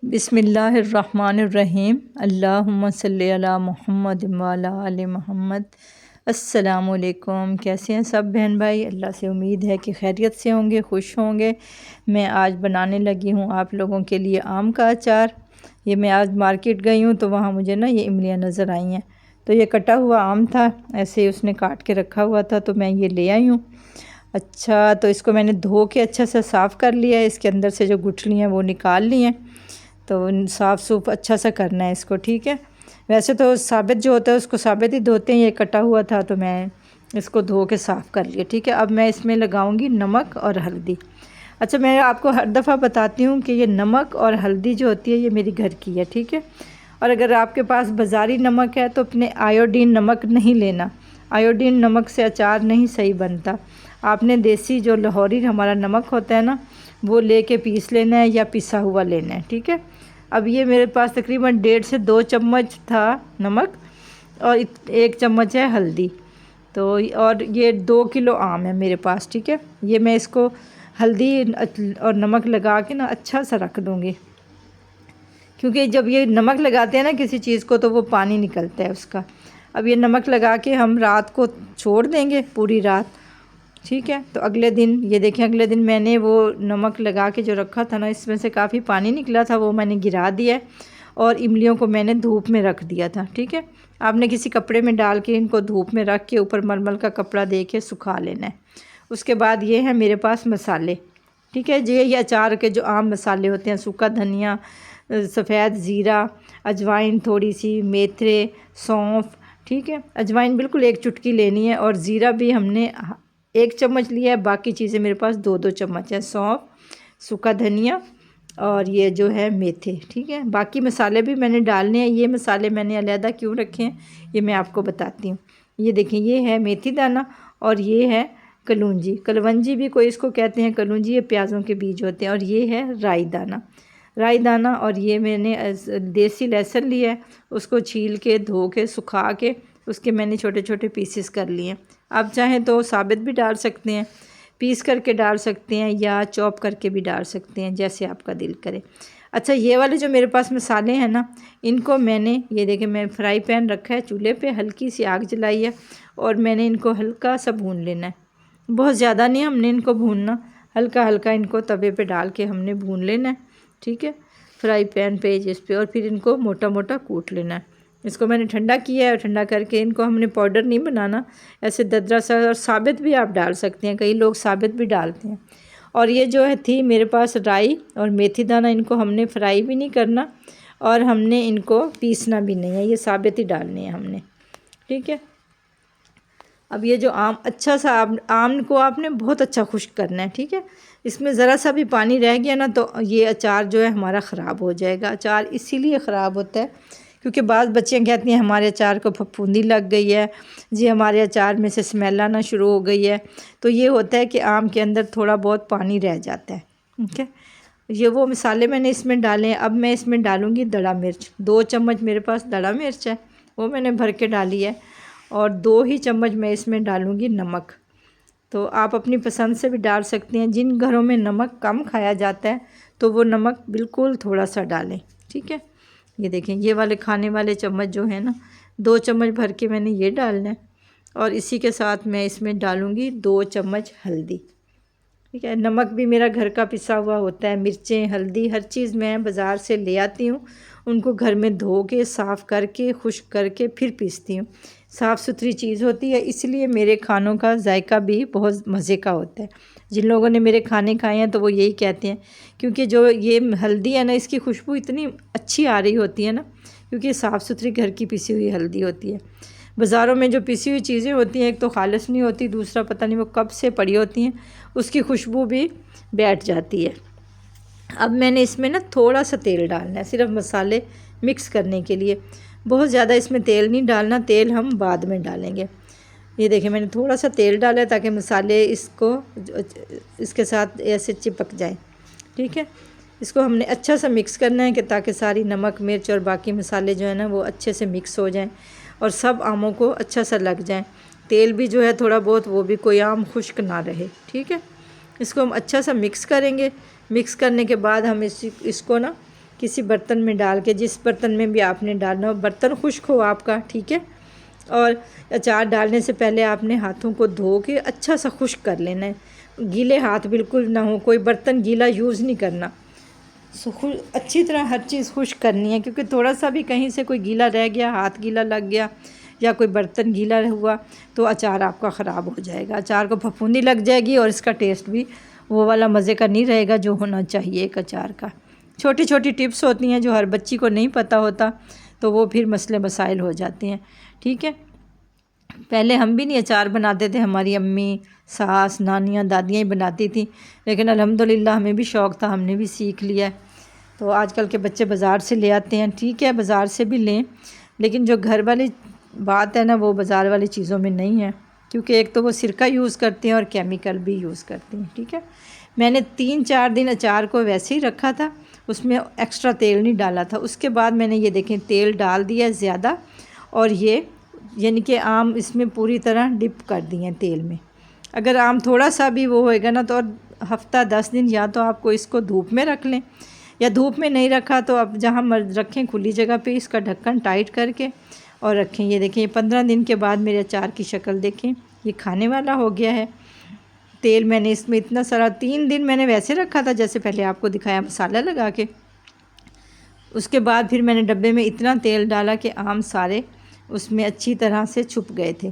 बिस्मिल्लाहिर्रहमानिर्रहीम। अल्लाहुम्मा सल्ली अला मुहम्मद व अला आलि मुहम्मद। अस्सलामुअलैकुम। कैसे हैं सब बहन भाई? अल्लाह से उम्मीद है कि खैरियत से होंगे, खुश होंगे। मैं आज बनाने लगी हूँ आप लोगों के लिए आम का अचार। ये मैं आज मार्केट गई हूँ तो वहाँ मुझे ना ये इमलियाँ नज़र आई हैं। तो ये कटा हुआ आम था, ऐसे ही उसने काट के रखा हुआ था तो मैं ये ले आई हूँ। अच्छा, तो इसको मैंने धो के अच्छा सा साफ़ कर लिया है। इसके अंदर से जो गुठली हैं वो निकाल ली हैं। तो साफ़ सूफ अच्छा सा करना है इसको, ठीक है। वैसे तो साबित जो होता है उसको साबित ही धोते हैं, ये कटा हुआ था तो मैं इसको धो के साफ़ कर लिया, ठीक है। अब मैं इसमें लगाऊंगी नमक और हल्दी। अच्छा, मैं आपको हर दफ़ा बताती हूँ कि ये नमक और हल्दी जो होती है ये मेरी घर की है, ठीक है। और अगर आपके पास बाज़ारी नमक है तो अपने आयोडीन नमक नहीं लेना। आयोडीन नमक से अचार नहीं सही बनता। आपने देसी जो लाहौरी हमारा नमक होता है ना, वो लेके पीस लेना है या पिसा हुआ लेना है, ठीक है। अब ये मेरे पास तकरीबन 1.5 से 2 चम्मच था नमक और 1 चम्मच है हल्दी। तो और ये 2 किलो आम है मेरे पास, ठीक है। ये मैं इसको हल्दी और नमक लगा के ना अच्छा सा रख दूँगी, क्योंकि जब ये नमक लगाते हैं ना किसी चीज़ को तो वो पानी निकलता है उसका। अब ये नमक लगा के हम रात को छोड़ देंगे, पूरी रात, ठीक है। तो अगले दिन ये देखें, अगले दिन मैंने वो नमक लगा के जो रखा था ना, इसमें से काफ़ी पानी निकला था, वो मैंने गिरा दिया और इमलियों को मैंने धूप में रख दिया था, ठीक है। आपने किसी कपड़े में डाल के इनको धूप में रख के ऊपर मलमल का कपड़ा दे के सुखा लेना है। उसके बाद ये है मेरे पास मसाले, ठीक है। ये अचार के जो आम मसाले होते हैं, सूखा धनिया, सफ़ेद ज़ीरा, अजवाइन थोड़ी सी, मेथरे, सौंफ, ठीक है। अजवाइन बिल्कुल 1 चुटकी लेनी है और ज़ीरा भी हमने 1 चम्मच लिया है। बाकी चीज़ें मेरे पास 2-2 चम्मच है। सौंफ, सूखा धनिया और ये जो है मेथे, ठीक है। बाकी मसाले भी मैंने डालने हैं। ये मसाले मैंने अलहदा क्यों रखे हैं ये मैं आपको बताती हूँ। ये देखें, ये है मेथी दाना और ये है कलौंजी, कलवंजी भी कोई इसको कहते हैं, कलौंजी ये प्याज़ों के बीज होते हैं। और ये है राई दाना, राई दाना। और ये मैंने देसी लहसुन लिया है, उसको छील के धो के सुखा के उसके मैंने छोटे छोटे पीसेस कर लिए हैं। आप चाहें तो साबित भी डाल सकते हैं, पीस करके डाल सकते हैं या चॉप करके भी डाल सकते हैं, जैसे आपका दिल करे। अच्छा, ये वाले जो मेरे पास मसाले हैं ना, इनको मैंने ये देखें, मैं फ्राई पैन रखा है चूल्हे पे, हल्की सी आग जलाई है और मैंने इनको हल्का सा भून लेना है। बहुत ज़्यादा नहीं हमने इनको भूनना, हल्का हल्का इनको तवे पे डाल के हमने भून लेना है, ठीक है, फ्राई पैन पे जिस पे। और फिर इनको मोटा मोटा कूट लेना है। इसको मैंने ठंडा किया है और ठंडा करके इनको हमने पाउडर नहीं बनाना, ऐसे ददरा सा। और साबित भी आप डाल सकते हैं, कई लोग साबित भी डालते हैं। और ये जो है थी मेरे पास राई और मेथी दाना, इनको हमने फ्राई भी नहीं करना और हमने इनको पीसना भी नहीं है, ये साबित ही डालने हैं हमने, ठीक है। अब ये जो आम अच्छा सा आम को आपने बहुत अच्छा खुश्क करना है, ठीक है। इसमें ज़रा सा भी पानी रह गया ना तो ये अचार जो है हमारा ख़राब हो जाएगा। अचार इसीलिए ख़राब होता है क्योंकि बाज़ बच्चियाँ कहती हैं हमारे अचार को फफूंदी लग गई है जी, हमारे अचार में से स्मेल आना शुरू हो गई है। तो ये होता है कि आम के अंदर थोड़ा बहुत पानी रह जाता है, ठीक है। ये वो मसाले मैंने इसमें डाले हैं। अब मैं इसमें डालूँगी दड़ा मिर्च, 2 चम्मच मेरे पास दड़ा मिर्च है, वो मैंने भर के डाली है। और 2 ही चम्मच मैं इसमें डालूँगी नमक। तो आप अपनी पसंद से भी डाल सकते हैं। जिन घरों में नमक कम खाया जाता है तो वो नमक बिल्कुल थोड़ा सा डालें, ठीक है। ये देखें, ये वाले खाने वाले चम्मच जो है ना, 2 चम्मच भर के मैंने ये डालना है। और इसी के साथ मैं इसमें डालूँगी 2 चम्मच हल्दी, ठीक है। नमक भी मेरा घर का पिसा हुआ होता है। मिर्चें, हल्दी, हर चीज़ मैं बाज़ार से ले आती हूँ, उनको घर में धो के साफ़ करके खुश्क करके फिर पीसती हूँ। साफ़ सुथरी चीज़ होती है, इसलिए मेरे खानों का जायका भी बहुत मज़े का होता है। जिन लोगों ने मेरे खाने खाए हैं तो वो यही कहते हैं, क्योंकि जो ये हल्दी है ना, इसकी खुशबू इतनी अच्छी आ रही होती है ना, क्योंकि साफ़ सुथरी घर की पिसी हुई हल्दी होती है। बाज़ारों में जो पिसी हुई चीज़ें होती हैं, एक तो खालिश नहीं होती, दूसरा पता नहीं वो कब से पड़ी होती हैं, उसकी खुशबू भी बैठ जाती है। अब मैंने इसमें ना थोड़ा सा तेल डालना है, सिर्फ मसाले मिक्स करने के लिए। बहुत ज़्यादा इसमें तेल नहीं डालना, तेल हम बाद में डालेंगे। ये देखिए, मैंने थोड़ा सा तेल डाला है ताकि मसाले इसके साथ ऐसे चिपक जाए, ठीक है। इसको हमने अच्छा सा मिक्स करना है कि ताकि सारी नमक, मिर्च और बाकी मसाले जो है ना वो अच्छे से मिक्स हो जाएं और सब आमों को अच्छा सा लग जाए। तेल भी जो है थोड़ा बहुत, वो भी कोई आम खुश्क ना रहे, ठीक है। इसको हम अच्छा सा मिक्स करेंगे। मिक्स करने के बाद हम इसको ना किसी बर्तन में डाल के, जिस बर्तन में भी आपने डालना हो, बर्तन खुश्क हो आपका, ठीक है। और अचार डालने से पहले आपने हाथों को धो के अच्छा सा खुश्क कर लेना है, गीले हाथ बिल्कुल ना हो, कोई बर्तन गीला यूज़ नहीं करना। अच्छी तरह हर चीज़ खुश्क करनी है, क्योंकि थोड़ा सा भी कहीं से कोई गीला रह गया, हाथ गीला लग गया या कोई बर्तन गीला हुआ तो अचार आपका ख़राब हो जाएगा, अचार को फफूंदी लग जाएगी और इसका टेस्ट भी वो वाला मज़े का नहीं रहेगा जो होना चाहिए एक अचार का। छोटी छोटी टिप्स होती हैं जो हर बच्ची को नहीं पता होता, तो वो फिर मसले मसाइल हो जाते हैं, ठीक है। पहले हम भी नहीं अचार बनाते थे, हमारी अम्मी, सास, नानियाँ, दादियाँ ही बनाती थी, लेकिन अल्हम्दुलिल्लाह हमें भी शौक़ था, हमने भी सीख लिया है। तो आजकल के बच्चे बाज़ार से ले आते हैं, ठीक है, बाज़ार से भी लें, लेकिन जो घर वाली बात है ना वो बाज़ार वाली चीज़ों में नहीं है, क्योंकि एक तो वो सिरका यूज़ करते हैं और केमिकल भी यूज़ करते हैं, ठीक है। मैंने 3-4 दिन अचार को वैसे ही रखा था, उसमें एक्स्ट्रा तेल नहीं डाला था। उसके बाद मैंने ये देखें तेल डाल दिया ज़्यादा, और ये यानी कि आम इसमें पूरी तरह डिप कर दिए हैं तेल में। अगर आम थोड़ा सा भी वो होएगा ना तो हफ़्ता 10 दिन या तो आपको इसको धूप में रख लें, या धूप में नहीं रखा तो आप जहाँ रखें खुली जगह पे इसका ढक्कन टाइट करके और रखें। ये देखें 15 दिन के बाद मेरे अचार की शक्ल देखें, ये खाने वाला हो गया है। तेल मैंने इसमें इतना सारा, 3 दिन मैंने वैसे रखा था जैसे पहले आपको दिखाया मसाला लगा के, उसके बाद फिर मैंने डब्बे में इतना तेल डाला कि आम सारे उसमें अच्छी तरह से छुप गए थे,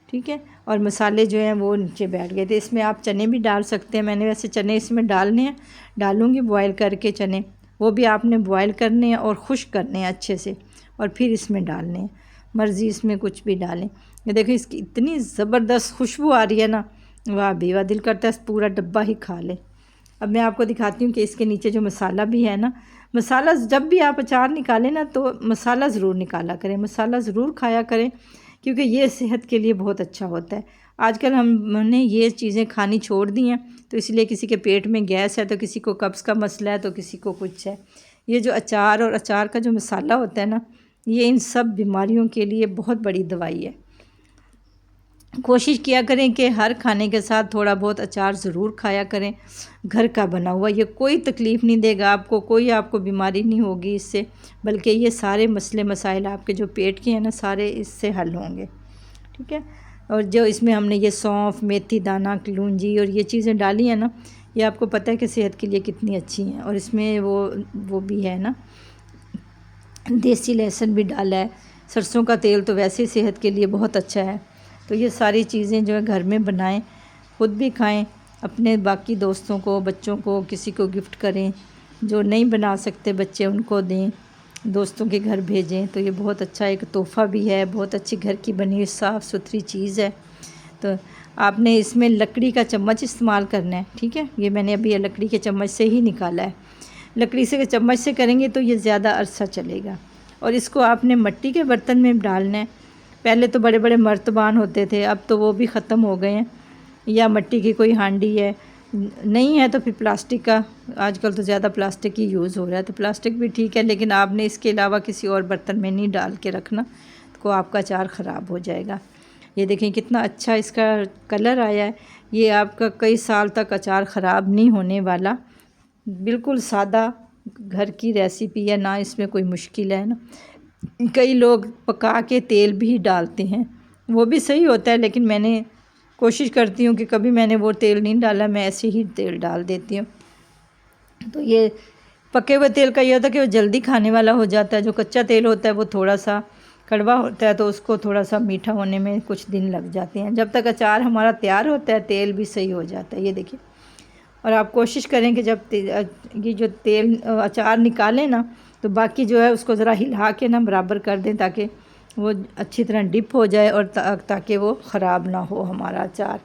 ठीक है, और मसाले जो हैं वो नीचे बैठ गए थे। इसमें आप चने भी डाल सकते हैं, मैंने वैसे चने इसमें डालने हैं, डालूँगी बॉयल करके चने, वो भी आपने बॉयल करने हैं और खुश्क करने हैं अच्छे से, और फिर इसमें डालने हैं, मर्ज़ी इसमें कुछ भी डालें। ये देखो इसकी इतनी ज़बरदस्त खुशबू आ रही है ना, वाह बेवा, दिल करता है पूरा डब्बा ही खा लें। अब मैं आपको दिखाती हूँ कि इसके नीचे जो मसाला भी है ना, मसाला जब भी आप अचार निकालें ना तो मसाला ज़रूर निकाला करें, मसाला ज़रूर खाया करें, क्योंकि ये सेहत के लिए बहुत अच्छा होता है। आजकल हमने ये चीज़ें खानी छोड़ दी हैं, तो इसलिए किसी के पेट में गैस है, तो किसी को कब्ज़ का मसला है, तो किसी को कुछ है। ये जो अचार और अचार का जो मसाला होता है ना, ये इन सब बीमारियों के लिए बहुत बड़ी दवाई है। कोशिश किया करें कि हर खाने के साथ थोड़ा बहुत अचार ज़रूर खाया करें, घर का बना हुआ। ये कोई तकलीफ़ नहीं देगा आपको, कोई आपको बीमारी नहीं होगी इससे, बल्कि ये सारे मसले मसाइल आपके जो पेट के हैं ना सारे इससे हल होंगे, ठीक है। और जो इसमें हमने ये सौंफ, मेथी दाना, कलौंजी और ये चीज़ें डाली हैं ना, ये आपको पता है कि सेहत के लिए कितनी अच्छी हैं। और इसमें वो भी है ना, देसी लहसुन भी डाला है, सरसों का तेल तो वैसे ही सेहत के लिए बहुत अच्छा है। तो ये सारी चीज़ें जो है घर में बनाएं, ख़ुद भी खाएं, अपने बाकी दोस्तों को, बच्चों को, किसी को गिफ्ट करें, जो नहीं बना सकते बच्चे उनको दें, दोस्तों के घर भेजें। तो ये बहुत अच्छा एक तोहफ़ा भी है, बहुत अच्छी घर की बनी हुई साफ़ सुथरी चीज़ है। तो आपने इसमें लकड़ी का चम्मच इस्तेमाल करना है, ठीक है। ये मैंने अभी लकड़ी के चम्मच से ही निकाला है, लकड़ी से चम्मच से करेंगे तो ये ज़्यादा अरसा चलेगा। और इसको आपने मिट्टी के बर्तन में डालना है। पहले तो बड़े बड़े मर्तबान होते थे, अब तो वो भी ख़त्म हो गए हैं, या मिट्टी की कोई हांडी है, नहीं है तो फिर प्लास्टिक का, आजकल तो ज़्यादा प्लास्टिक ही यूज़ हो रहा है, तो प्लास्टिक भी ठीक है, लेकिन आपने इसके अलावा किसी और बर्तन में नहीं डाल के रखना, तो आपका अचार ख़राब हो जाएगा। ये देखें कितना अच्छा इसका कलर आया है, ये आपका कई साल तक अचार ख़राब नहीं होने वाला, बिल्कुल सादा घर की रेसिपी है ना, इसमें कोई मुश्किल है ना। कई लोग पका के तेल भी डालते हैं, वो भी सही होता है, लेकिन मैंने कोशिश करती हूँ कि कभी मैंने वो तेल नहीं डाला, मैं ऐसे ही तेल डाल देती हूँ। तो ये पके हुए तेल का ये होता है कि वो जल्दी खाने वाला हो जाता है, जो कच्चा तेल होता है वो थोड़ा सा कड़वा होता है, तो उसको थोड़ा सा मीठा होने में कुछ दिन लग जाते हैं। जब तक अचार हमारा तैयार होता है तेल भी सही हो जाता है, ये देखिए। और आप कोशिश करें कि जब ये जो तेल अचार निकालें ना, तो बाकी जो है उसको ज़रा हिला के ना बराबर कर दें, ताकि वो अच्छी तरह डिप हो जाए और ताकि वो ख़राब ना हो हमारा अचार।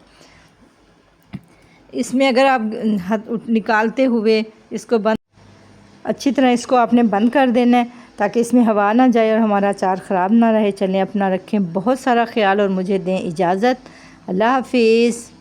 इसमें अगर आप निकालते हुए इसको अच्छी तरह इसको आपने बंद कर देना है, ताकि इसमें हवा ना जाए और हमारा अचार ख़राब ना रहे। चलें अपना रखें बहुत सारा ख्याल और मुझे दें इजाज़त। अल्लाह हाफिज़।